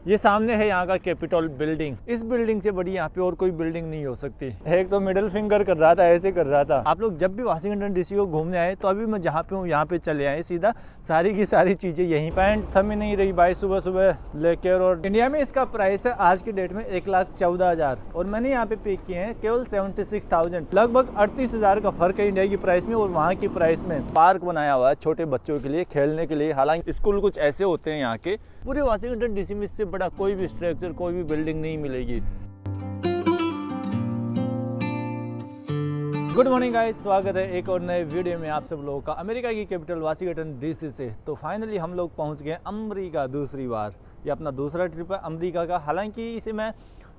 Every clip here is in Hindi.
ये सामने है यहाँ का कैपिटल बिल्डिंग। इस बिल्डिंग से बड़ी यहाँ पे और कोई बिल्डिंग नहीं हो सकती। एक तो मिडिल फिंगर कर रहा था, ऐसे कर रहा था। आप लोग जब भी वाशिंगटन डीसी को घूमने आए तो अभी मैं जहाँ पे हूँ यहाँ पे चले आए सीधा, सारी की सारी चीजें यहीं। पैंट थम ही नहीं रही भाई सुबह सुबह लेकर। और इंडिया में इसका प्राइस है आज की डेट में 1,14,000 और मैंने यहाँ पे पे किए हैं केवल 76,000। लगभग 38,000 का फर्क है इंडिया की प्राइस में और वहाँ की प्राइस में। पार्क बनाया हुआ है छोटे बच्चों के लिए खेलने के लिए, हालांकि स्कूल कुछ ऐसे होते हैं यहाँ के। पूरे वाशिंगटन डीसी में इससे बड़ा कोई भी स्ट्रक्चर, कोई भी बिल्डिंग नहीं मिलेगी। गुड मॉर्निंग गाइस, स्वागत है एक और नए वीडियो में आप सब लोगों का अमेरिका की कैपिटल वाशिंगटन डीसी से। तो फाइनली हम लोग पहुंच गए अमेरिका दूसरी बार। ये अपना दूसरा ट्रिप है अमेरिका का। हालांकि इसे मैं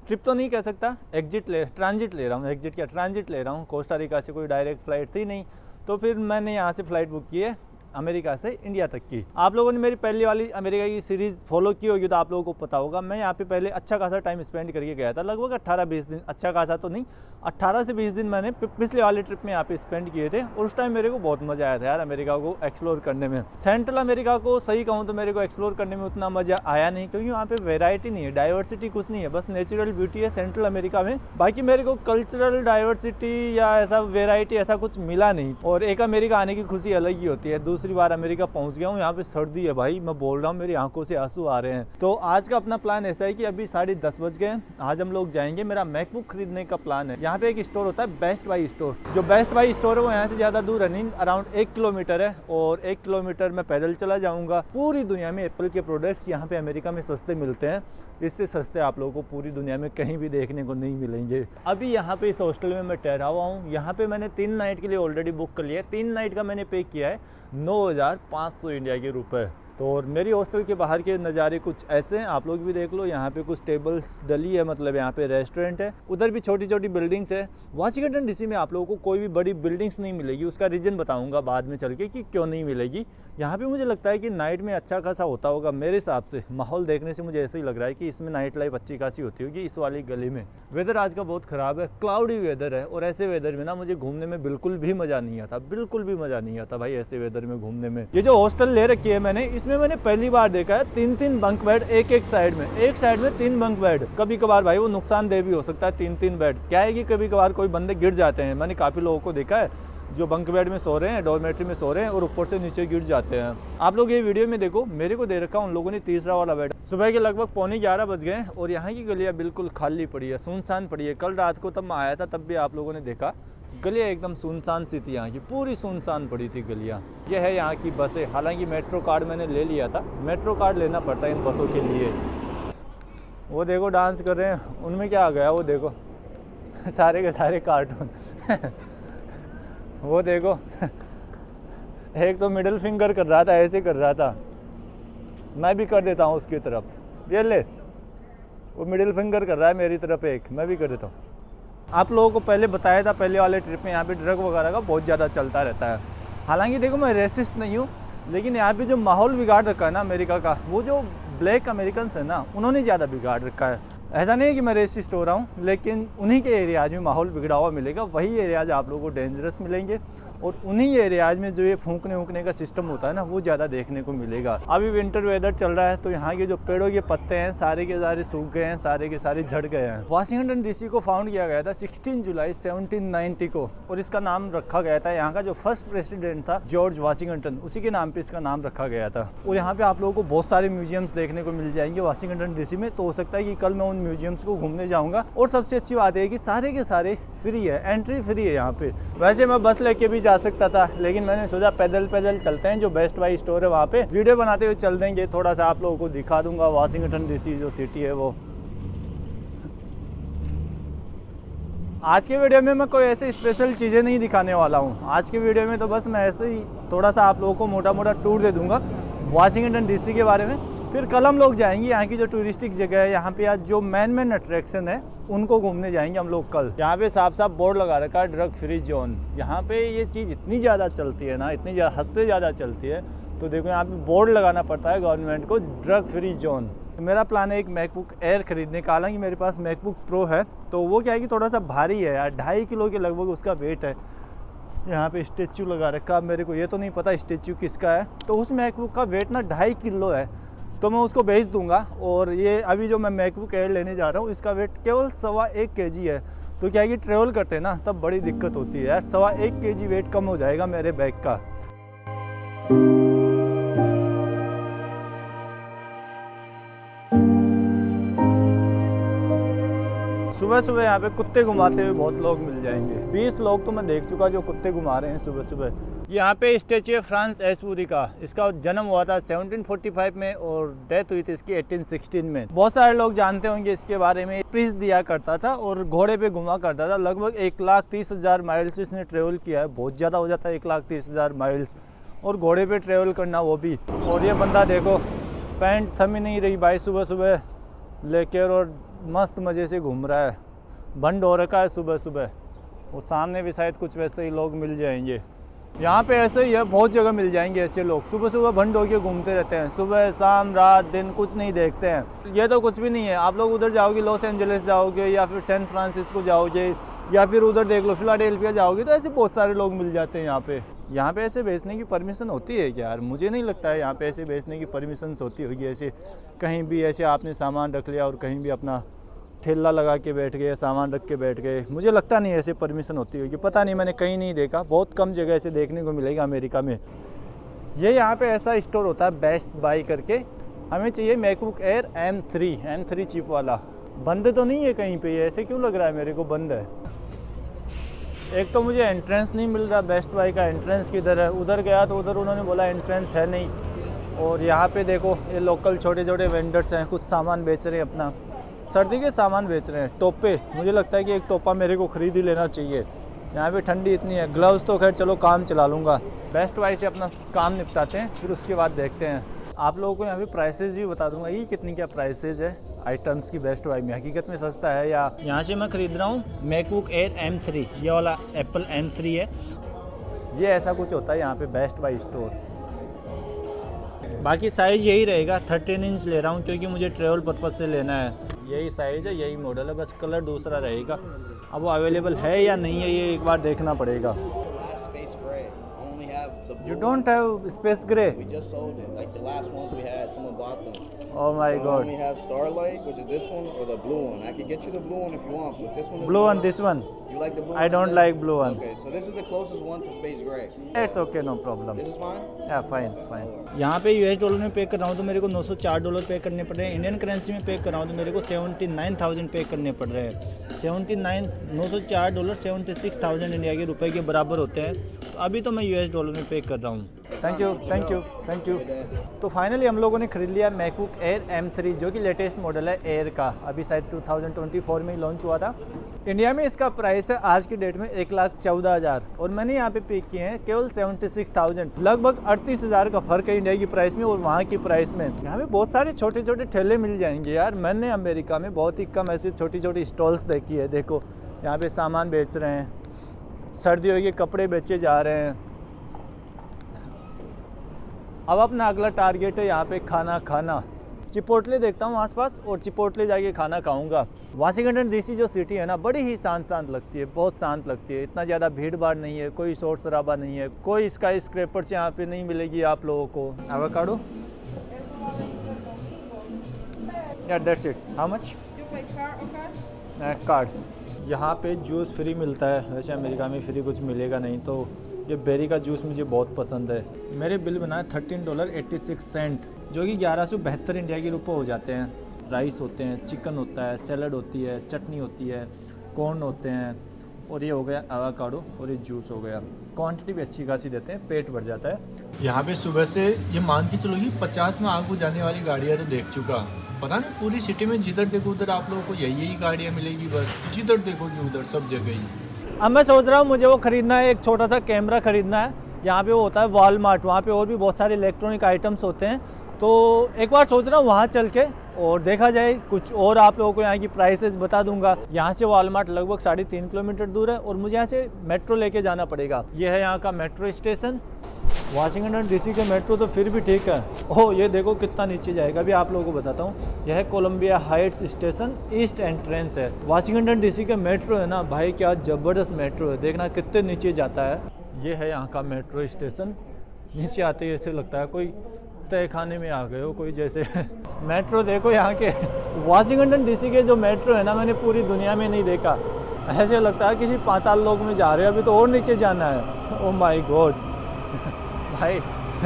ट्रिप तो नहीं कह सकता, ट्रांजिट ले रहा हूँ। एग्जिट क्या, ट्रांजिट ले रहा हूँ। कोस्टा रिका से कोई डायरेक्ट फ्लाइट थी नहीं, तो फिर मैंने यहाँ से फ़्लाइट बुक की है अमेरिका से इंडिया तक की। आप लोगों ने मेरी पहली वाली अमेरिका की सीरीज़ फॉलो की होगी तो आप लोगों को पता होगा। मैं यहाँ पे पहले अच्छा खासा टाइम स्पेंड करके गया था, लगभग 18-20 दिन। अच्छा खासा तो नहीं, 18 से 20 दिन मैंने पिछले वाले ट्रिप में यहाँ पे स्पेंड किए थे और उस टाइम मेरे को बहुत मज़ा आया था यार अमेरिका को एक्सप्लोर करने में। सेंट्रल अमेरिका को सही कहूँ तो मेरे को एक्सप्लोर करने में उतना मज़ा आया नहीं, क्योंकि वहाँ पे वेराइटी नहीं है, डाइवर्सिटी कुछ नहीं है, बस नेचुरल ब्यूटी है सेंट्रल अमेरिका में। बाकी मेरे को कल्चरल डाइवर्सिटी या ऐसा वेराइटी ऐसा कुछ मिला नहीं। और एक अमेरिका आने की खुशी अलग ही होती है। दूसरी बार अमेरिका पहुंच गया हूँ, यहाँ पे सर्दी है भाई, मैं बोल रहा हूँ मेरी आंखों से आंसू आ रहे हैं। तो आज का अपना प्लान ऐसा है कि अभी 10:30 बज गए हैं, आज हम लोग जाएंगे। मेरा मैकबुक खरीदने का प्लान है। यहाँ पे एक स्टोर होता है बेस्ट बाय स्टोर। जो बेस्ट बाय स्टोर है वो यहाँ से ज़्यादा दूर नहीं, अराउंड 1 किलोमीटर है और 1 किलोमीटर मैं पैदल चला जाऊँगा। पूरी दुनिया में एप्पल के प्रोडक्ट यहाँ पे अमेरिका में सस्ते मिलते हैं। इससे सस्ते आप लोगों को पूरी दुनिया में कहीं भी देखने को नहीं मिलेंगे। अभी यहाँ पे इस हॉस्टल में मैं ठहरा हुआ हूँ। यहाँ पे मैंने 3 नाइट के लिए ऑलरेडी बुक कर लिया है। 3 नाइट का मैंने पे किया है 9,500 इंडिया के रुपए। तो और मेरी हॉस्टल के बाहर के नज़ारे कुछ ऐसे हैं, आप लोग भी देख लो। यहाँ पे कुछ टेबल्स डली है, मतलब यहाँ पे रेस्टोरेंट है। उधर भी छोटी छोटी बिल्डिंग्स है। वाशिंगटन डीसी में आप लोगों को कोई भी बड़ी बिल्डिंग्स नहीं मिलेगी, उसका रीज़न बताऊँगा बाद में चल के कि क्यों नहीं मिलेगी। यहाँ पे मुझे लगता है कि नाइट में अच्छा खासा होता होगा, मेरे हिसाब से माहौल देखने से मुझे ऐसे ही लग रहा है कि इसमें नाइट लाइफ अच्छी खासी होती होगी इस वाली गली में। वेदर आज का बहुत ख़राब है, क्लाउडी वेदर है और ऐसे वेदर में ना मुझे घूमने में बिल्कुल भी मज़ा नहीं आता, बिल्कुल भी मज़ा नहीं आता भाई ऐसे वेदर में घूमने में। ये जो हॉस्टल ले रखी है मैंने, इसमें मैंने पहली बार देखा है 3-3 बंक बेड एक साइड में। एक साइड में 3 बंक बेड। कभी कभार भाई वो नुकसानदेह भी हो सकता है 3-3 बेड। क्या है कि कभी कभार कोई बंदे गिर जाते हैं। मैंने काफ़ी लोगों को देखा है जो बंक बेड में सो रहे हैं, डॉर्मेट्री में सो रहे हैं और ऊपर से नीचे गिर जाते हैं। आप लोग ये वीडियो में देखो, मेरे को दे रखा उन लोगों ने तीसरा वाला बेड। सुबह के लगभग 11:45 बज गए और यहाँ की गलियाँ बिल्कुल खाली पड़ी है, सुनसान पड़ी है। कल रात को तब मैं आया था तब भी आप लोगों ने देखा गलियाँ एकदम सुनसान सी थी, यहाँ की पूरी सुनसान पड़ी थी गलियाँ। ये है यहाँ की बसें। हालांकि मेट्रो कार्ड मैंने ले लिया था, मेट्रो कार्ड लेना पड़ता है इन बसों के लिए। वो देखो डांस कर रहे हैं, उनमें क्या आ गया वो देखो सारे के सारे कार्टून वो देखो एक तो मिडिल फिंगर कर रहा था, ऐसे कर रहा था। मैं भी कर देता हूँ उसकी तरफ, ये ले, वो मिडिल फिंगर कर रहा है मेरी तरफ एक, मैं भी कर देता हूँ। आप लोगों को पहले बताया था पहले वाले ट्रिप में यहाँ पे ड्रग वगैरह का बहुत ज़्यादा चलता रहता है। हालांकि देखो मैं रेसिस्ट नहीं हूँ, लेकिन यहाँ पे जो माहौल बिगाड़ रखा है ना अमेरिका का, वो जो ब्लैक अमेरिकन्स है ना, उन्होंने ज़्यादा बिगाड़ रखा है। ऐसा नहीं है कि मैं रेसिस्ट हो रहा हूँ, लेकिन उन्हीं के एरियाज में माहौल बिगड़ा हुआ मिलेगा, वही एरियाज आप लोगों को डेंजरस मिलेंगे और उन्हीं एरियाज में जो ये फूंकने वूंकने का सिस्टम होता है ना, वो ज़्यादा देखने को मिलेगा। अभी विंटर वेदर चल रहा है तो यहाँ के जो पेड़ों के पत्ते हैं सारे के सारे सूख गए हैं, सारे के सारे झड़ गए हैं। वाशिंगटन डीसी को फाउंड किया गया था 16 जुलाई 1790 को और इसका नाम रखा गया था, यहाँ का जो फर्स्ट प्रेसिडेंट था जॉर्ज वाशिंगटन, उसी के नाम पे इसका नाम रखा गया था। और यहाँ पे आप लोगों को बहुत सारे म्यूजियम्स देखने को मिल जाएंगे वाशिंगटन डीसी में। तो हो सकता है कि कल मैं उन म्यूजियम्स को घूमने जाऊँगा। और सबसे अच्छी बात है कि सारे के सारे फ्री है, एंट्री फ्री है यहाँ पे। वैसे मैं बस लेके भी जा सकता था, लेकिन मैंने सोचा पैदल चलते हैं, जो बेस्ट बाय स्टोर है वहाँ पे वीडियो बनाते हुए चल देंगे, थोड़ा सा आप लोगों को दिखा दूंगा वाशिंगटन डीसी जो सिटी है वो। आज के वीडियो में मैं कोई ऐसे स्पेशल चीज़ें नहीं दिखाने वाला हूँ। आज के वीडियो में तो बस मैं ऐसे ही थोड़ा सा आप लोगों को मोटा मोटा टूर दे दूंगा वाशिंगटन डीसी के बारे में। फिर कल हम लोग जाएंगे यहाँ की जो टूरिस्टिक जगह है, यहाँ पे आज जो मेन अट्रैक्शन है उनको घूमने जाएंगे हम लोग कल। यहाँ पे साफ साफ बोर्ड लगा रखा है ड्रग फ्री जोन। यहाँ पे ये चीज़ इतनी ज़्यादा चलती है ना, इतनी ज़्यादा, हद से ज़्यादा चलती है। तो देखो यहाँ पे बोर्ड लगाना पड़ता है गवर्नमेंट को, ड्रग फ्री जोन। मेरा प्लान है एक मैकबुक एयर खरीदने का। हालांकि मेरे पास मैकबुक प्रो है, तो वो क्या है कि थोड़ा सा भारी है यार, 2.5 किलो के लगभग उसका वेट है। यहाँ पे स्टेचू लगा रखा है, मेरे को ये तो नहीं पता स्टेचू किसका है। तो उस मैकबुक का वेट ना 2.5 किलो है। तो मैं उसको भेज दूंगा। और ये अभी जो मैं मैकबुक एयर लेने जा रहा हूँ इसका वेट केवल 1.25 kg है। तो क्या है कि ट्रेवल करते हैं ना तब बड़ी दिक्कत होती है यार, 1.25 kg वेट कम हो जाएगा मेरे बैग का। सुबह सुबह यहाँ पे कुत्ते घुमाते हुए बहुत लोग मिल जाएंगे। 20 लोग तो मैं देख चुका जो कुत्ते घुमा रहे हैं सुबह सुबह। यहाँ पे स्टैच्यू है फ्रांस एस्पूरी का। इसका जन्म हुआ था 1745 में और डेथ हुई थी इसकी 1816 में। बहुत सारे लोग जानते होंगे इसके बारे में। प्रिंस दिया करता था और घोड़े पे घुमा करता था। लगभग 1,30,000 माइल्स इसने ट्रेवल किया है। बहुत ज़्यादा हो जाता है 1,30,000 माइल्स, और घोड़े पे ट्रेवल करना वो भी। और ये बंदा देखो पैंट थम ही नहीं रही भाई, सुबह सुबह लेकर और मस्त मज़े से घूम रहा है। बंद हो रखा है सुबह सुबह। और सामने भी शायद कुछ वैसे ही लोग मिल जाएंगे। यहाँ पे ऐसे ही है, बहुत जगह मिल जाएंगे ऐसे लोग। सुबह सुबह भंड होके घूमते रहते हैं, सुबह शाम रात दिन कुछ नहीं देखते हैं। ये तो कुछ भी नहीं है। आप लोग उधर जाओगे, लॉस एंजलिस जाओगे या फिर सैन फ्रांसिस्को जाओगे या फिर उधर देख लो फिलाडेल्फिया जाओगे, तो ऐसे बहुत सारे लोग मिल जाते हैं यहाँ पे। यहाँ पे ऐसे बेचने की परमिशन होती है क्या यार? मुझे नहीं लगता है यहाँ पे ऐसे बेचने की परमिशन होती होगी। ऐसे कहीं भी ऐसे आपने सामान रख लिया और कहीं भी अपना ठेला लगा के बैठ गए, सामान रख के बैठ गए, मुझे लगता नहीं ऐसे परमिशन होती होगी। पता नहीं, मैंने कहीं नहीं देखा। बहुत कम जगह ऐसे देखने को मिलेगा अमेरिका में। ये यहाँ पे ऐसा स्टोर होता है बेस्ट बाय करके। हमें चाहिए मैकबुक एयर M3 चिप वाला। बंद तो नहीं है कहीं पे? ऐसे क्यों लग रहा है मेरे को बंद है। एक तो मुझे एंट्रेंस नहीं मिल रहा, बेस्ट बाय का एंट्रेंस किधर है? उधर गया तो उधर उन्होंने बोला एंट्रेंस है नहीं। और यहाँ पे देखो ये लोकल छोटे छोटे वेंडर्स हैं, कुछ सामान बेच रहे हैं, अपना सर्दी के सामान बेच रहे हैं। टोपे, मुझे लगता है कि एक टोपा मेरे को ख़रीद ही लेना चाहिए। यहाँ पे ठंडी इतनी है। ग्लव्स तो खैर चलो काम चला लूँगा। बेस्ट बाय से अपना काम निपटाते हैं, फिर उसके बाद देखते हैं। आप लोगों को यहाँ पे प्राइसेस भी बता दूंगा, ये कितनी क्या प्राइसेस है आइटम्स की बेस्ट बाय में। हकीकत में सस्ता है। या यहाँ से मैं ख़रीद रहा हूँ मैकबुक एयर M3, ये वाला एप्पल M3 है। ये ऐसा कुछ होता है यहाँ पे बेस्ट बाय स्टोर। बाकी साइज़ यही रहेगा, 13 इंच ले रहा हूँ क्योंकि मुझे ट्रेवल पर्पज़ से लेना है। यही साइज़ है, यही मॉडल है, बस कलर दूसरा रहेगा। अब वो अवेलेबल है या नहीं है ये एक बार देखना पड़ेगा। You don't have space gray? We just sold it. Like the last ones we had, someone bought them. Oh my So god. we have Starlight, which is this one, or the blue one. I could get you the blue one if you want, but this one is Blue more- one, this one. You like the blue I one? don't instead? like blue one. Okay, so this is the closest one to space gray. It's okay, no problem. This is fine? Yeah, fine. यहाँ पे $US में पे कर रहा हूँ तो मेरे को $904 पे करने पड़ रहे हैं। इंडियन करेंसी में पे कर रहा हूँ तो मेरे को 79,000 पे करने पड़ रहे हैं। 904 76,000 इंडिया के रुपए के बराबर होते हैं। तो अभी तो मैं $US में पे कर रहा हूँ। Thank you. तो फाइनली हम लोगों ने खरीद लिया मैकबुक एयर M3, जो कि लेटेस्ट मॉडल है एयर का। अभी शायद 2024 में ही लॉन्च हुआ था। इंडिया में इसका प्राइस है आज की डेट में 1,14,000 और मैंने यहाँ पे पे किए हैं केवल 76,000। लगभग 38,000 का फ़र्क है इंडिया की प्राइस में और वहाँ की प्राइस में। यहाँ पे बहुत सारे छोटे छोटे ठेले मिल जाएंगे यार। मैंने अमेरिका में बहुत ही कम ऐसी छोटी छोटी स्टॉल्स देखी है। देखो यहाँ पे सामान बेच रहे हैं, सर्दियों के कपड़े बेचे जा रहे हैं। अब अपना अगला टारगेट है यहाँ पे खाना। चिपोटले देखता हूँ आसपास और चिपोटले जाके खाना खाऊंगा। वाशिंगटन DC जो सिटी है ना, बड़ी ही शांत लगती है, बहुत शांत लगती है। इतना ज़्यादा भीड़ भाड़ नहीं है, कोई शोर शराबा नहीं है, कोई स्काई स्क्रैपर्स यहाँ पे नहीं मिलेगी आप लोगों को। एवोकाडो, या that's it. How much? Card. यहाँ पे जूस फ्री मिलता है। वैसे अमेरिका में फ्री कुछ मिलेगा नहीं, तो ये बेरी का जूस मुझे बहुत पसंद है। मेरे बिल बनाए $13.86, जो कि 1172 इंडिया के रुपये हो जाते हैं। राइस होते हैं, चिकन होता है, सैलड होती है, चटनी होती है, कॉर्न होते हैं, और ये हो गया एवोकाडो, और ये जूस हो गया। क्वांटिटी भी अच्छी खासी देते हैं, पेट भर जाता है। यहाँ पे सुबह से ये मान के चलो कि 50 में आग बुझाने वाली गाड़ियाँ तो देख चुका। पता नहीं पूरी सिटी में जिधर देखो उधर आप लोगों को यही गाड़ियाँ मिलेगी, बस जिधर देखोगे उधर सब जगह ही। अब मैं सोच रहा हूँ मुझे वो ख़रीदना है, एक छोटा सा कैमरा ख़रीदना है। यहाँ पे वो होता है वॉलमार्ट, वहाँ पे और भी बहुत सारे इलेक्ट्रॉनिक आइटम्स होते हैं। तो एक बार सोच रहा हूँ वहाँ चल के और देखा जाए कुछ, और आप लोगों को यहाँ की प्राइसेस बता दूंगा। यहाँ से वॉलमार्ट लगभग 3.5 किलोमीटर दूर है और मुझे यहाँ से मेट्रो लेके जाना पड़ेगा। ये है यहाँ का मेट्रो स्टेशन। वाशिंगटन DC के मेट्रो तो फिर भी ठीक है। ओह ये देखो कितना नीचे जाएगा, अभी आप लोगों को बताता हूँ। यह है Columbia Heights station, east entrance है। वाशिंगटन DC के मेट्रो है ना भाई, क्या ज़बरदस्त मेट्रो है, देखना कितने नीचे जाता है। ये है यहाँ का मेट्रो स्टेशन। नीचे आते ही ऐसे लगता है कोई तय खाने में आ गए हो कोई जैसे। मेट्रो देखो यहाँ के, वाशिंगटन डीसी के जो मेट्रो है ना, मैंने पूरी दुनिया में नहीं देखा। ऐसे लगता है किसी पाताल लोक में जा रहे हो, अभी तो और नीचे जाना है। ओ माय गॉड भाई,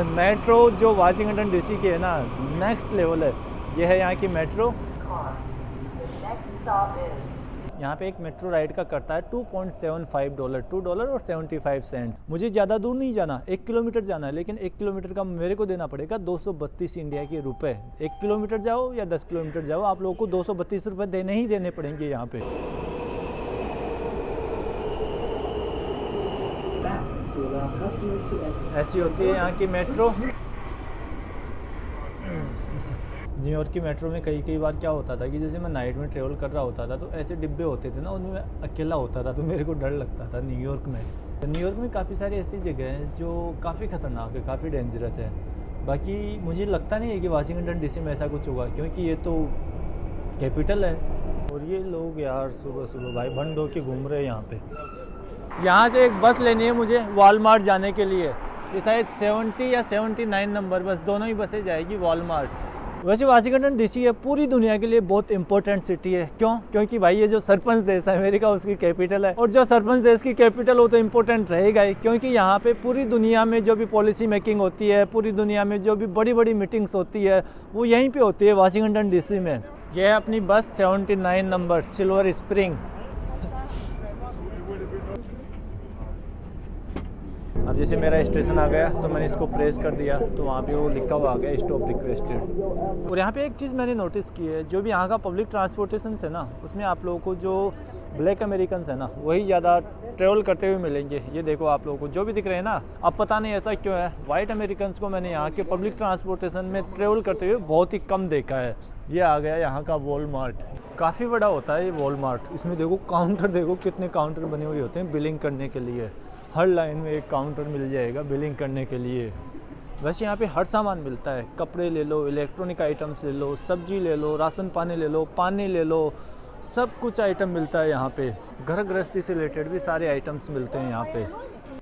मेट्रो जो वाशिंगटन डीसी की है ना, नेक्स्ट लेवल है। ये है यहाँ की मेट्रो। यहाँ पे एक मेट्रो राइड का करता है $2.75, $2 और 75 सेंट। मुझे ज़्यादा दूर नहीं जाना, 1 किलोमीटर जाना है, लेकिन 1 किलोमीटर का मेरे को देना पड़ेगा 232 इंडिया के रुपए। 1 किलोमीटर जाओ या 10 किलोमीटर जाओ, आप लोगों को 232 रुपये देने ही देने पड़ेंगे यहाँ पे। ऐसी होती है यहाँ की मेट्रो। न्यूयॉर्क की मेट्रो में कई बार क्या होता था कि जैसे मैं नाइट में ट्रेवल कर रहा होता था, तो ऐसे डिब्बे होते थे ना, उनमें अकेला होता था, तो मेरे को डर लगता था न्यूयॉर्क में। तो न्यूयॉर्क में काफ़ी सारी ऐसी जगह हैं जो काफ़ी ख़तरनाक है, काफ़ी डेंजरस है। बाकी मुझे लगता नहीं है कि वाशिंगटन डीसी में ऐसा कुछ होगा, क्योंकि ये तो कैपिटल है। और ये लोग यार सुबह सुबह भाई भंड होके घूम रहे हैं यहाँ पे। यहाँ से एक बस लेनी है मुझे वॉलमार्ट जाने के लिए। ये शायद 70 या 79 नंबर, बस दोनों ही बसें जाएगी वॉलमार्ट। वैसे वाशिंगटन डीसी है पूरी दुनिया के लिए बहुत इंपॉर्टेंट सिटी है। क्यों? क्योंकि भाई ये जो सरपंच देश है अमेरिका, उसकी कैपिटल है, और जो सरपंच देश की कैपिटल हो तो इम्पोर्टेंट रहेगा ही, क्योंकि यहाँ पे पूरी दुनिया में जो भी पॉलिसी मेकिंग होती है, पूरी दुनिया में जो भी बड़ी बड़ी मीटिंग्स होती है, वो यहीं पे होती है वाशिंगटन डीसी में। यह है अपनी बस 79 नंबर सिल्वर स्प्रिंग। अब जैसे मेरा स्टेशन आ गया तो मैंने इसको प्रेस कर दिया, तो वहाँ पे वो लिखा हुआ आ गया स्टॉप रिक्वेस्टेड। और यहाँ पे एक चीज़ मैंने नोटिस की है, जो भी यहाँ का पब्लिक ट्रांसपोर्टेशन है ना, उसमें आप लोगों को जो ब्लैक अमेरिकन है ना, वही ज़्यादा ट्रेवल करते हुए मिलेंगे। ये देखो आप लोगों को जो भी दिख रहे हैं ना, अब पता नहीं ऐसा क्यों है, वाइट अमेरिकन को मैंने यहाँ के पब्लिक ट्रांसपोर्टेशन में ट्रेवल करते हुए बहुत ही कम देखा है। ये आ गया यहाँ का वॉलमार्ट, काफ़ी बड़ा होता है ये वॉलमार्ट। इसमें देखो काउंटर, देखो कितने काउंटर बने हुए होते हैं बिलिंग करने के लिए। हर लाइन में एक काउंटर मिल जाएगा बिलिंग करने के लिए। वैसे यहाँ पे हर सामान मिलता है, कपड़े ले लो, इलेक्ट्रॉनिक आइटम्स ले लो, सब्जी ले लो, राशन पानी ले लो, पानी ले लो, सब कुछ आइटम मिलता है यहाँ पे। घर गृहस्थी से रिलेटेड भी सारे आइटम्स मिलते हैं यहाँ पे।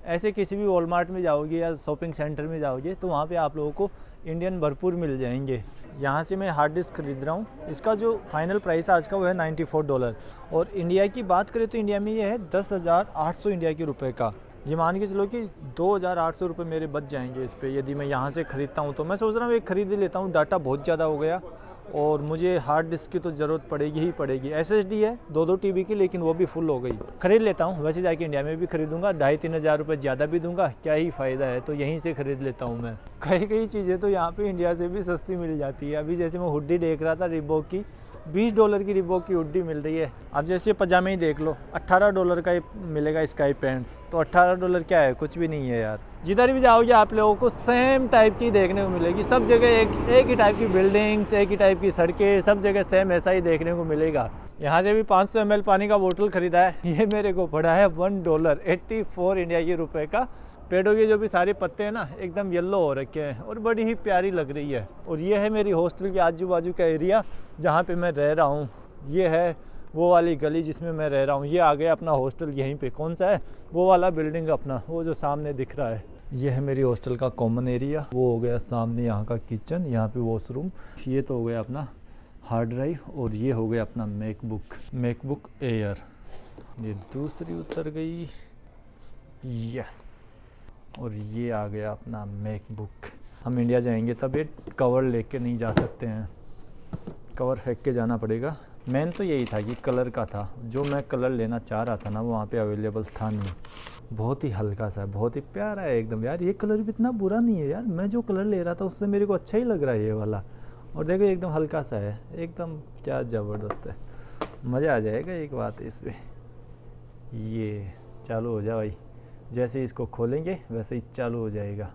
ऐसे किसी भी वॉलमार्ट में जाओगे या शॉपिंग सेंटर में जाओगे तो वहाँ पे आप लोगों को इंडियन भरपूर मिल जाएंगे। यहाँ से मैं हार्ड डिस्क खरीद रहा हूँ, इसका जो फाइनल प्राइस आज का वो है $94। और इंडिया की बात करें तो इंडिया में ये है 10,800 इंडिया के रुपए का। ये मान के चलो कि 2,800 रुपये मेरे बच जाएंगे इस पे, यदि मैं यहाँ से ख़रीदता हूँ तो। मैं सोच रहा हूँ एक ख़रीद ही लेता हूँ, डाटा बहुत ज़्यादा हो गया और मुझे हार्ड डिस्क की तो ज़रूरत पड़ेगी ही पड़ेगी। SSD है 2-2 TB की, लेकिन वो भी फुल हो गई। ख़रीद लेता हूँ, वैसे जाके इंडिया में भी खरीदूँगा, 2,5-3 हज़ार रुपये ज़्यादा भी दूंगा, क्या ही फ़ायदा है, तो यहीं से ख़रीद लेता हूँ मैं। कई चीज़ें तो यहाँ पे इंडिया से भी सस्ती मिल जाती है। अभी जैसे मैं हुड्डी देख रहा था रिबॉक की, $20 की रिबॉक की हुड्डी मिल रही है। अब जैसे पजामे ही देख लो, $18 का ही मिलेगा स्काई पैंट्स, तो $18 क्या है, कुछ भी नहीं है यार। जिधर भी जाओगे आप लोगों को सेम टाइप की देखने को मिलेगी, सब जगह एक ही टाइप की बिल्डिंग्स, एक ही टाइप की सड़कें, सब जगह सेम ऐसा ही देखने को मिलेगा। यहाँ से भी 500 ml पानी का बोतल खरीदा है, ये मेरे को पड़ा है $1, 84 इंडिया के रुपए का। पेड़ों के जो भी सारे पत्ते हैं ना, एकदम येलो हो रखे हैं और बड़ी ही प्यारी लग रही है। और ये है मेरी हॉस्टल के आजू बाजू का एरिया जहाँ पे मैं रह रहा हूँ। ये है वो वाली गली जिसमें मैं रह रहा हूँ। ये आ गया अपना हॉस्टल, यहीं पे कौन सा है, वो वाला बिल्डिंग अपना, वो जो सामने दिख रहा है। ये है मेरी हॉस्टल का कॉमन एरिया। वो हो गया सामने यहाँ का किचन, यहाँ पे वॉशरूम। ये तो हो गया अपना हार्ड ड्राइव, और ये हो गया अपना मैकबुक एयर। ये दूसरी उतर गई, यस। और ये आ गया अपना मैकबुक। हम इंडिया जाएंगे तब ये कवर लेके नहीं जा सकते हैं, कवर फेंक के जाना पड़ेगा। मेन तो यही था कि कलर का था, जो मैं कलर लेना चाह रहा था ना वो वहाँ पे अवेलेबल था नहीं। बहुत ही हल्का सा, बहुत ही प्यारा है एकदम यार। ये कलर भी इतना बुरा नहीं है यार, मैं जो कलर ले रहा था उससे मेरे को अच्छा ही लग रहा है ये वाला। और देखो एकदम हल्का सा है, एकदम क्या ज़बरदस्त है, मज़ा आ जाएगा एक बात है इस पर। ये चालू हो जा भाई, जैसे ही इसको खोलेंगे वैसे ही चालू हो जाएगा।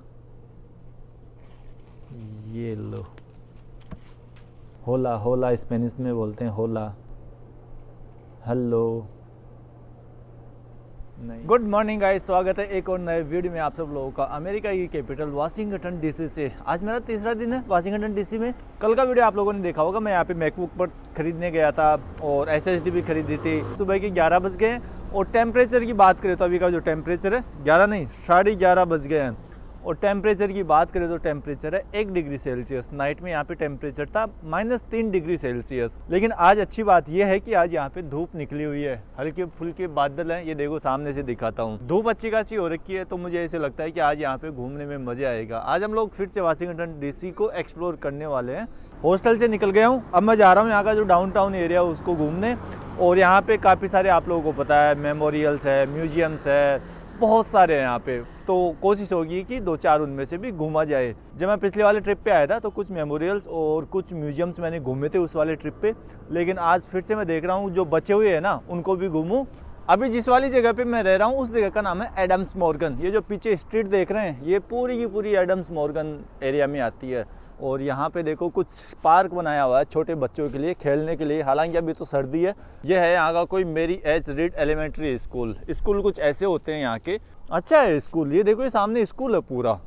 ये लो, होला, होला स्पेनिश में बोलते हैं होला, हेलो। नहीं, गुड मॉर्निंग गाइस, स्वागत है एक और नए वीडियो में आप सब लोगों का अमेरिका की कैपिटल वाशिंगटन डीसी से। आज मेरा तीसरा दिन है वाशिंगटन डीसी में। कल का वीडियो आप लोगों ने देखा होगा, मैं यहाँ पे मैकबुक पर खरीदने गया था और SSD भी खरीदी थी। सुबह के 11 बज गए। और टेम्परेचर की बात करें तो अभी का जो टेम्परेचर है 11 नहीं 11:30 बज गए हैं। और टेम्परेचर की बात करें तो टेम्परेचर है 1 डिग्री सेल्सियस। नाइट में यहाँ पे टेम्परेचर था -3 डिग्री सेल्सियस। लेकिन आज अच्छी बात यह है कि आज यहाँ पे धूप निकली हुई है, हल्के फुल्के बादल हैं। ये देखो सामने से दिखाता हूँ, धूप अच्छी खासी हो रखी है, तो मुझे ऐसे लगता है कि आज यहाँ पे घूमने में मज़ा आएगा। आज हम लोग फिर से वाशिंगटन डीसी को एक्सप्लोर करने वाले हैं। हॉस्टल से निकल गया हूँ, अब मैं जा रहा हूँ यहाँ का जो डाउनटाउन एरिया है उसको घूमने। और यहाँ पे काफ़ी सारे आप लोगों को पता है मेमोरियल्स है, म्यूजियम्स है, बहुत सारे हैं यहाँ पे। तो कोशिश होगी कि 2-4 उनमें से भी घूमा जाए। जब मैं पिछले वाले ट्रिप पे आया था तो कुछ मेमोरियल्स और कुछ म्यूजियम्स मैंने घूमे थे उस वाले ट्रिप पे, लेकिन आज फिर से मैं देख रहा हूँ जो बचे हुए हैं ना उनको भी घूमूं। अभी जिस वाली जगह पे मैं रह रहा हूँ उस जगह का नाम है एडम्स मॉर्गन। ये जो पीछे स्ट्रीट देख रहे हैं ये पूरी की पूरी एडम्स मॉर्गन एरिया में आती है। और यहाँ पे देखो कुछ पार्क बनाया हुआ है छोटे बच्चों के लिए खेलने के लिए, हालांकि अभी तो सर्दी है। ये है यहाँ का कोई मेरी H Reed elementary school. School कुछ ऐसे होते हैं यहाँ के, अच्छा है स्कूल। ये देखो ये सामने स्कूल है पूरा।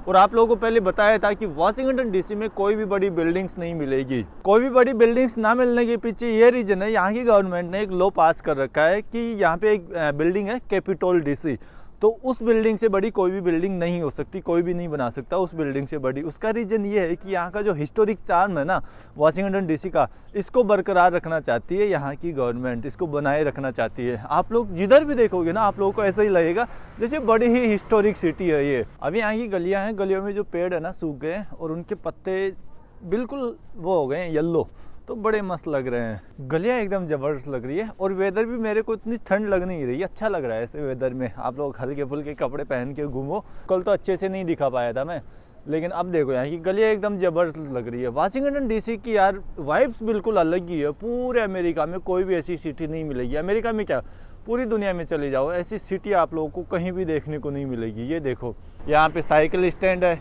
और आप लोगों को पहले बताया था कि वाशिंगटन डीसी में कोई भी बड़ी बिल्डिंग्स नहीं मिलेगी। कोई भी बड़ी बिल्डिंग्स ना मिलने के पीछे ये रीजन है, यहाँ की गवर्नमेंट ने एक लॉ पास कर रखा है कि यहाँ पे एक बिल्डिंग है कैपिटोल डीसी, तो उस बिल्डिंग से बड़ी कोई भी बिल्डिंग नहीं हो सकती, कोई भी नहीं बना सकता उस बिल्डिंग से बड़ी। उसका रीज़न ये है कि यहाँ का जो हिस्टोरिक चार्म है ना वाशिंगटन डीसी का, इसको बरकरार रखना चाहती है यहाँ की गवर्नमेंट, इसको बनाए रखना चाहती है। आप लोग जिधर भी देखोगे ना आप लोगों को ऐसा ही लगेगा जैसे बड़ी ही हिस्टोरिक सिटी है ये। अभी यहाँ की गलियाँ हैं, गलियों में जो पेड़ है ना सूख गए हैं और उनके पत्ते बिल्कुल वो हो गए हैं येल्लो, तो बड़े मस्त लग रहे हैं। गलियाँ एकदम ज़बरदस्त लग रही है और वेदर भी मेरे को इतनी ठंड लग नहीं रही है, अच्छा लग रहा है ऐसे वेदर में। आप लोग हल्के फुल्के कपड़े पहन के घूमो। कल तो अच्छे से नहीं दिखा पाया था मैं, लेकिन अब देखो यहाँ की गलियाँ एकदम ज़बरदस्त लग रही है। वाशिंगटन डीसी की यार वाइब्स बिल्कुल अलग ही है। पूरे अमेरिका में कोई भी ऐसी सिटी नहीं मिलेगी, अमेरिका में क्या पूरी दुनिया में चले जाओ ऐसी सिटी आप लोगों को कहीं भी देखने को नहीं मिलेगी। ये देखो यहाँ पे साइकिल स्टैंड है,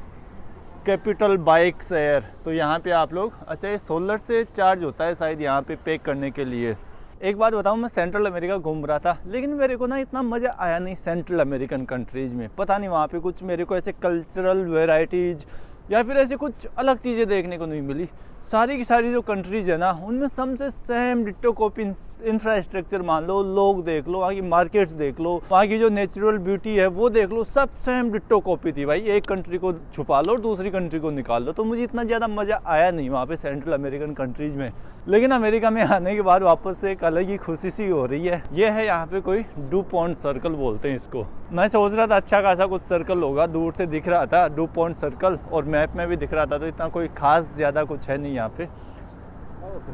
कैपिटल बाइक्स एयर, तो यहाँ पे आप लोग, अच्छा ये सोलर से चार्ज होता है शायद यहाँ पे पे करने के लिए। एक बात बताऊँ, मैं सेंट्रल अमेरिका घूम रहा था लेकिन मेरे को ना इतना मज़ा आया नहीं सेंट्रल अमेरिकन कंट्रीज़ में। पता नहीं वहाँ पे कुछ मेरे को ऐसे कल्चरल वेराइटीज़ या फिर ऐसे कुछ अलग चीज़ें देखने को नहीं मिली। सारी की सारी जो कंट्रीज़ है ना उनमें सबसे सेम डिट्टो कॉपी इंफ्रास्ट्रक्चर मान लो, लोग देख लो, वहाँ की मार्केट्स देख लो, वहाँ की जो नेचुरल ब्यूटी है वो देख लो, सब सेम डिट्टो कॉपी थी भाई। एक कंट्री को छुपा लो और दूसरी कंट्री को निकाल लो। तो मुझे इतना ज़्यादा मज़ा आया नहीं वहाँ पे सेंट्रल अमेरिकन कंट्रीज़ में। लेकिन अमेरिका में आने के बाद वापस से एक अलग ही खुशी सी हो रही है। ये है यहाँ पे कोई डुपॉन्ट सर्कल बोलते हैं इसको। मैं सोच रहा था अच्छा खासा कुछ सर्कल होगा, दूर से दिख रहा था डुपॉन्ट सर्कल और मैप में भी दिख रहा था, तो इतना कोई खास ज़्यादा कुछ है नहीं यहाँ पे।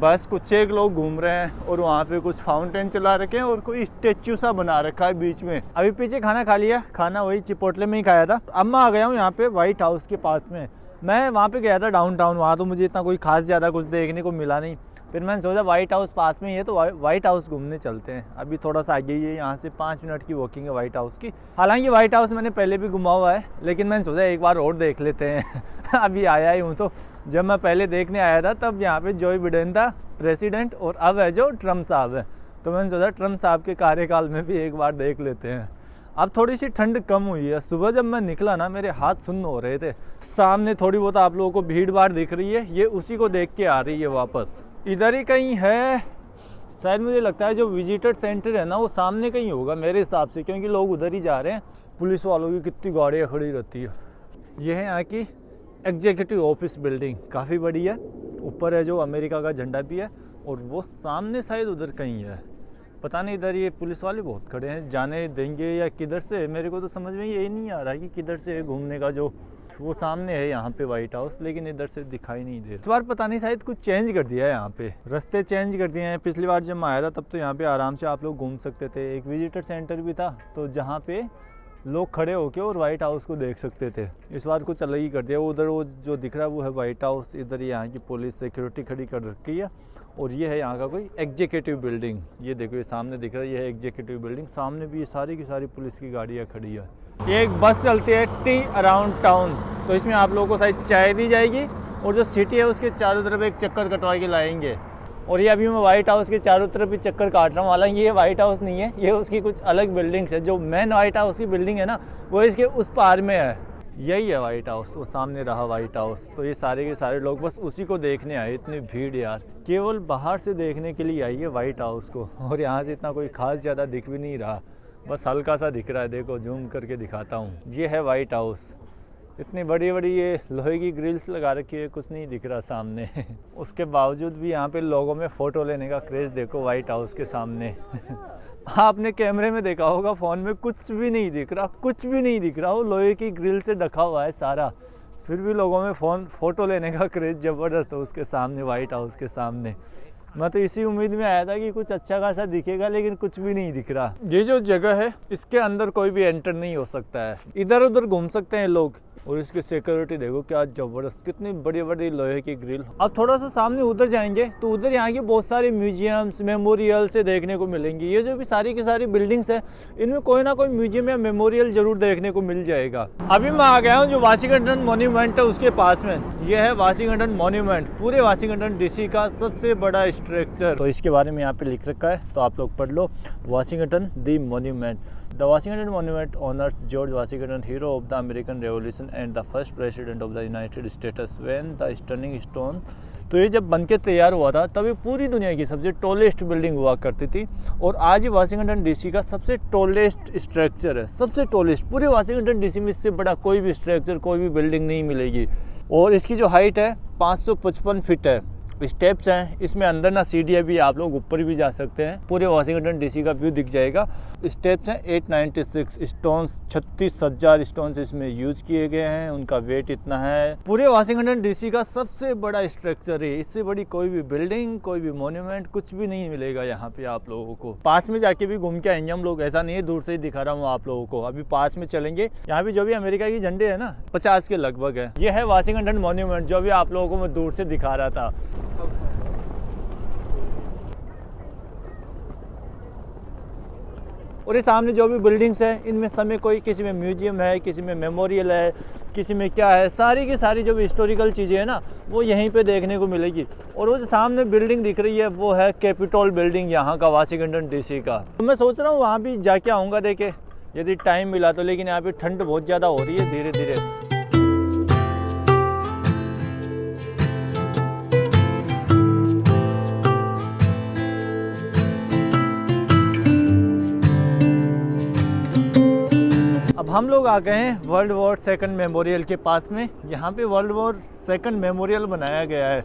बस कुछ एक लोग घूम रहे हैं और वहाँ पे कुछ फाउंटेन चला रखे हैं और कोई स्टेच्यू सा बना रखा है बीच में। अभी पीछे खाना खा लिया, खाना वही चिपोटले में ही खाया था। अब मैं आ गया हूँ यहाँ पे व्हाइट हाउस के पास में। मैं वहाँ पे गया था डाउनटाउन, वहाँ तो मुझे इतना कोई खास ज़्यादा कुछ देखने को मिला नहीं। फिर मैंने सोचा व्हाइट हाउस पास में ही है तो व्हाइट हाउस घूमने चलते हैं। अभी थोड़ा सा आगे ही है, यहाँ से 5 मिनट की वॉकिंग है व्हाइट हाउस की। हालांकि व्हाइट हाउस मैंने पहले भी घुमा हुआ है लेकिन मैंने सोचा एक बार और देख लेते हैं। अभी आया ही हूँ तो जब मैं पहले देखने आया था तब यहाँ पे जो बिडेन था प्रेसिडेंट और अब है जो ट्रम्प साहब है, तो मैंने सोचा ट्रम्प साहब के कार्यकाल में भी एक बार देख लेते हैं। अब थोड़ी सी ठंड कम हुई है। सुबह जब मैं निकला ना मेरे हाथ सुन्न हो रहे थे। सामने थोड़ी बहुत आप लोगों को भीड़ भाड़ दिख रही है, ये उसी को देख के आ रही है वापस। इधर ही कहीं है शायद, मुझे लगता है जो विजिटर सेंटर है ना वो सामने कहीं होगा मेरे हिसाब से, क्योंकि लोग उधर ही जा रहे हैं। पुलिस वालों की कितनी गाड़ियाँ खड़ी रहती है। ये है यहाँ की एग्जीक्यूटिव ऑफिस बिल्डिंग, काफ़ी बड़ी है। ऊपर है जो अमेरिका का झंडा भी है और वो सामने शायद उधर कहीं है, पता नहीं। इधर ये पुलिस वाले बहुत खड़े हैं, जाने देंगे या किधर से, मेरे को तो समझ में यही नहीं आ रहा है कि किधर से घूमने का। जो वो सामने है यहाँ पे व्हाइट हाउस, लेकिन इधर से दिखाई नहीं दे रहा। इस बार पता नहीं शायद कुछ चेंज कर दिया है यहाँ पे, रास्ते चेंज कर दिए हैं। पिछली बार जब मैं आया था तब तो यहाँ पे आराम से आप लोग घूम सकते थे। एक विजिटर सेंटर भी था तो जहाँ पे लोग खड़े होके और व्हाइट हाउस को देख सकते थे। इस बार कुछ अलग ही कर दिया। उधर वो जो दिख रहा है वो है व्हाइट हाउस, इधर यहाँ की पुलिस सिक्योरिटी खड़ी कर रखी है और ये है यहाँ का कोई एग्जीक्यूटिव बिल्डिंग। ये देखो ये सामने दिख रहा है, ये है एग्जीक्यूटिव बिल्डिंग। सामने भी ये सारी की सारी पुलिस की गाड़ियाँ खड़ी है। ये एक बस चलती है टी अराउंड टाउन, तो इसमें आप लोगों को शायद चाय दी जाएगी और जो सिटी है उसके चारों तरफ एक चक्कर कटवा के लाएंगे। और ये अभी मैं व्हाइट हाउस के चारों तरफ भी चक्कर काट रहा हूँ। हालांकि ये व्हाइट हाउस नहीं है, ये उसकी कुछ अलग बिल्डिंग्स है। जो मेन व्हाइट हाउस की बिल्डिंग है ना वो इसके उस पार में है। यही है व्हाइट हाउस, वो सामने रहा व्हाइट हाउस। तो ये सारे के सारे लोग बस उसी को देखने आए। इतनी भीड़ यार, केवल बाहर से देखने के लिए आई है व्हाइट हाउस को। और यहाँ से इतना कोई खास ज़्यादा दिख भी नहीं रहा। बस हल्का सा दिख रहा है, देखो जूम करके दिखाता हूँ। ये है वाइट हाउस। इतनी बड़ी बड़ी ये लोहे की ग्रिल्स लगा रखी है, कुछ नहीं दिख रहा सामने। उसके बावजूद भी यहाँ पे लोगों में फ़ोटो लेने का क्रेज़ देखो वाइट हाउस के सामने। आपने कैमरे में देखा होगा, फ़ोन में कुछ भी नहीं दिख रहा, कुछ भी नहीं दिख रहा, वो लोहे की ग्रिल से ढका हुआ है सारा। फिर भी लोगों में फ़ोटो लेने का क्रेज़ ज़बरदस्त है उसके सामने, वाइट हाउस के सामने। मैं तो इसी उम्मीद में आया था कि कुछ अच्छा खासा दिखेगा, लेकिन कुछ भी नहीं दिख रहा। ये जो जगह है इसके अंदर कोई भी एंटर नहीं हो सकता है, इधर उधर घूम सकते हैं लोग। और इसकी सिक्योरिटी देखो क्या ज़बरदस्त, कितनी बड़ी बड़ी लोहे की ग्रिल। अब थोड़ा सा सामने उधर जाएंगे तो उधर यहाँ के बहुत सारे म्यूजियम्स, मेमोरियल से देखने को मिलेंगी। ये जो भी सारी की सारी बिल्डिंग्स है, इनमें कोई ना कोई म्यूजियम या मेमोरियल जरूर देखने को मिल जाएगा। अभी मैं आ गया हूँ जो वाशिंगटन मॉन्यूमेंट है उसके पास में। यह है वाशिंगटन मॉन्यूमेंट, पूरे वाशिंगटन डीसी का सबसे बड़ा स्ट्रक्चर। तो इसके बारे में यहाँ पे लिख रखा है, तो आप लोग पढ़ लो। Washington the monument. The Washington Monument honors George Washington, hero of the American Revolution and the first president of the United States. When the stunning stone, तो ये जब बनके तैयार हुआ था तब ये पूरी दुनिया की सबसे टॉलेस्ट बिल्डिंग हुआ करती थी। और आज ही वाशिंगटन डीसी का सबसे टॉलेस्ट स्ट्रक्चर है, सबसे टॉलेस्ट। पूरे वाशिंगटन डीसी में इससे बड़ा कोई भी स्ट्रक्चर, कोई भी बिल्डिंग नहीं मिलेगी। और इसकी जो हाइट है 555 फीट है। स्टेप्स हैं इसमें, अंदर ना सीढ़ियाँ भी, आप लोग ऊपर भी जा सकते हैं। पूरे वाशिंगटन डीसी का व्यू दिख जाएगा। स्टेप्स हैं 896 स्टोन्स, 36,000 स्टोन्स इसमें यूज किए गए हैं, उनका वेट इतना है। पूरे वाशिंगटन डीसी का सबसे बड़ा स्ट्रक्चर है, इससे बड़ी कोई भी बिल्डिंग, कोई भी मॉन्यूमेंट कुछ भी नहीं मिलेगा यहाँ पे आप लोगों को। पास में जाके भी घूम के आएंगे हम लोग, ऐसा नहीं है दूर से ही दिखा रहा हूँ आप लोगों को। अभी पास में चलेंगे, यहाँ पे जो भी अमेरिका की झंडे है ना 50 के लगभग है। ये है वाशिंगटन मॉन्यूमेंट जो भी आप लोगों को मैं दूर से दिखा रहा था। और ये सामने जो भी बिल्डिंग्स हैं इनमें समय कोई, किसी में म्यूजियम है, किसी में मेमोरियल है, किसी में क्या है, सारी की सारी जो भी हिस्टोरिकल चीज़ें हैं ना वो यहीं पे देखने को मिलेगी। और वो जो सामने बिल्डिंग दिख रही है वो है कैपिटोल बिल्डिंग यहाँ का, वाशिंगटन डीसी का। तो मैं सोच रहा हूँ वहाँ भी जाके आऊँगा देखे, यदि टाइम मिला तो। लेकिन यहाँ पे ठंड बहुत ज़्यादा हो रही है धीरे धीरे। अब हम लोग आ गए हैं वर्ल्ड वॉर सेकंड मेमोरियल के पास में। यहाँ पे वर्ल्ड वॉर सेकंड मेमोरियल बनाया गया है,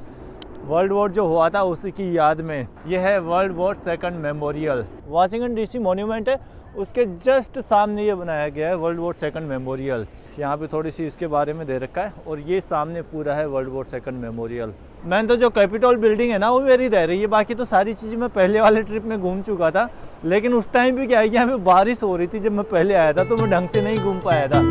वर्ल्ड वॉर जो हुआ था उसी की याद में। यह है world war second memorial. Washington DC monument है, उसके जस्ट सामने ये बनाया गया है वर्ल्ड वॉर सेकंड मेमोरियल। यहाँ पे थोड़ी सी इसके बारे में दे रखा है। और ये सामने पूरा है वर्ल्ड वॉर सेकंड मेमोरियल। मैंने तो जो कैपिटोल बिल्डिंग है ना वो मेरी रह रही है, बाकी तो सारी चीज़ें मैं पहले वाले ट्रिप में घूम चुका था। लेकिन उस टाइम भी क्या है कि यहाँ पे बारिश हो रही थी जब मैं पहले आया था, तो मैं ढंग से नहीं घूम पाया था।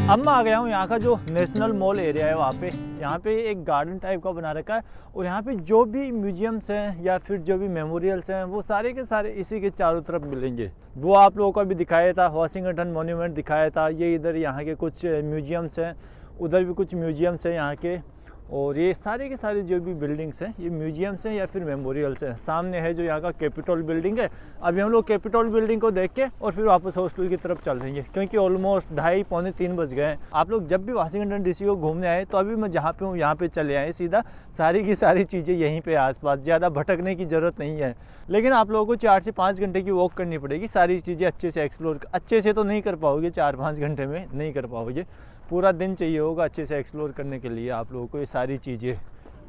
अब मैं आ गया हूँ यहाँ का जो नेशनल मॉल एरिया है, वहाँ पे यहाँ पे एक गार्डन टाइप का बना रखा है। और यहाँ पे जो भी म्यूजियम्स हैं या फिर जो भी मेमोरियल्स हैं वो सारे के सारे इसी के चारों तरफ मिलेंगे। वो आप लोगों को अभी दिखाया था, वाशिंगटन मॉन्यूमेंट दिखाया था। ये इधर यहाँ के कुछ म्यूजियम्स हैं, उधर भी कुछ म्यूजियम्स हैं यहाँ के। और ये सारे के सारे जो भी बिल्डिंग्स हैं ये म्यूजियम्स हैं या फिर मेमोरियल्स हैं। सामने है जो यहाँ का कैपिटोल बिल्डिंग है। अभी हम लोग कैपिटोल बिल्डिंग को देख के और फिर वापस हॉस्टल की तरफ चल देंगे, क्योंकि ऑलमोस्ट 2:30 पौने 3 बज गए हैं। आप लोग जब भी वाशिंगटन डीसी को घूमने आए तो अभी मैं जहाँ पे हूँ यहाँ पे चले आए सीधा। सारी की सारी चीज़ें यहीं पे आसपास, ज़्यादा भटकने की ज़रूरत नहीं है। लेकिन आप लोगों को 4 से 5 घंटे की वॉक करनी पड़ेगी, सारी चीज़ें अच्छे से एक्सप्लोर। अच्छे से तो नहीं कर पाओगे, 4-5 घंटे में नहीं कर पाओगे, पूरा दिन चाहिए होगा अच्छे से एक्सप्लोर करने के लिए आप लोगों को ये सारी चीज़ें।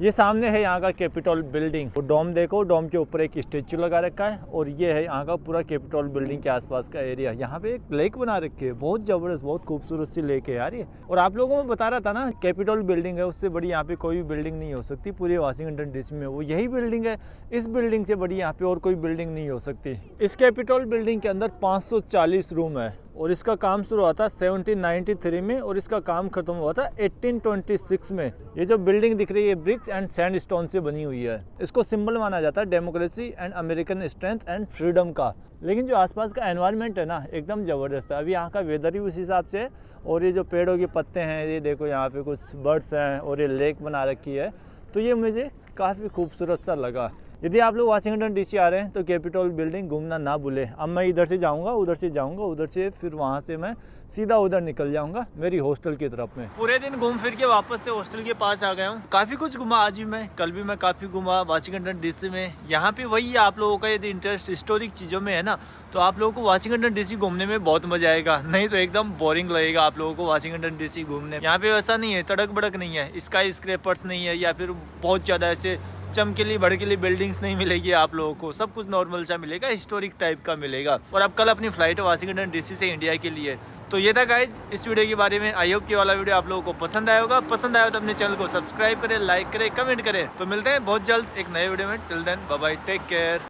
ये सामने है यहाँ का कैपिटोल बिल्डिंग। वो डोम देखो, डोम के ऊपर एक स्टेचू लगा रखा है। और ये है यहाँ का पूरा कैपिटोल बिल्डिंग के आसपास का एरिया। यहाँ पे एक लेक बना रखी है, बहुत ज़बरदस्त, बहुत खूबसूरत सी लेक है यार ये। और आप लोगों को बता रहा था ना कैपिटोल बिल्डिंग है, उससे बड़ी यहाँ पे कोई भी बिल्डिंग नहीं हो सकती पूरे वाशिंगटन डीसी में। वो यही बिल्डिंग है, इस बिल्डिंग से बड़ी यहाँ पे और कोई बिल्डिंग नहीं हो सकती। इस कैपिटोल बिल्डिंग के अंदर 540 रूम है, और इसका काम शुरू हुआ था 1793 में और इसका काम खत्म हुआ था 1826 में। ये जो बिल्डिंग दिख रही है ब्रिक्स एंड सैंडस्टोन से बनी हुई है। इसको सिंबल माना जाता है democracy and American strength and freedom का। लेकिन जो आसपास का एनवायरनमेंट है ना, एकदम ज़बरदस्त है। अभी यहाँ का वेदर ही उस हिसाब से है। और ये जो पेड़ों के पत्ते हैं, ये देखो यहाँ पे कुछ बर्ड्स हैं और ये लेक बना रखी है, तो ये मुझे काफ़ी खूबसूरत सा लगा। यदि आप लोग वाशिंगटन डीसी आ रहे हैं तो कैपिटल बिल्डिंग घूमना ना भूलें। अब मैं इधर से जाऊंगा, उधर से जाऊंगा, उधर से फिर वहां से मैं सीधा उधर निकल जाऊंगा मेरी हॉस्टल की तरफ में। पूरे दिन घूम फिर के वापस से हॉस्टल के पास आ गया हूँ। काफ़ी कुछ घुमा आज भी मैं, कल भी मैं काफ़ी घुमा वाशिंगटन डीसी में। यहाँ पे वही है, आप लोगों का यदि इंटरेस्ट हिस्टोरिक चीज़ों में है ना, तो आप लोगों को वाशिंगटन डीसी घूमने में बहुत मजा आएगा। नहीं तो एकदम बोरिंग लगेगा आप लोगों को वाशिंगटन डीसी घूमने। यहाँ पे वैसा नहीं है, तड़क भड़क नहीं है, स्काई स्क्रैपर्स नहीं है, या फिर बहुत ज़्यादा ऐसे चमकीली भड़कीली बिल्डिंग्स नहीं मिलेगी आप लोगों को। सब कुछ नॉर्मल सा मिलेगा, हिस्टोरिक टाइप का मिलेगा। और अब कल अपनी फ्लाइट है वाशिंगटन डीसी से इंडिया के लिए। तो ये था गाइज इस वीडियो के बारे में। आई होप कि वाला वीडियो आप लोगों को पसंद आया होगा। पसंद आया तो अपने चैनल को सब्सक्राइब करें, लाइक करें, कमेंट करें। तो मिलते हैं बहुत जल्द एक नए वीडियो में। Till then bye bye, take care.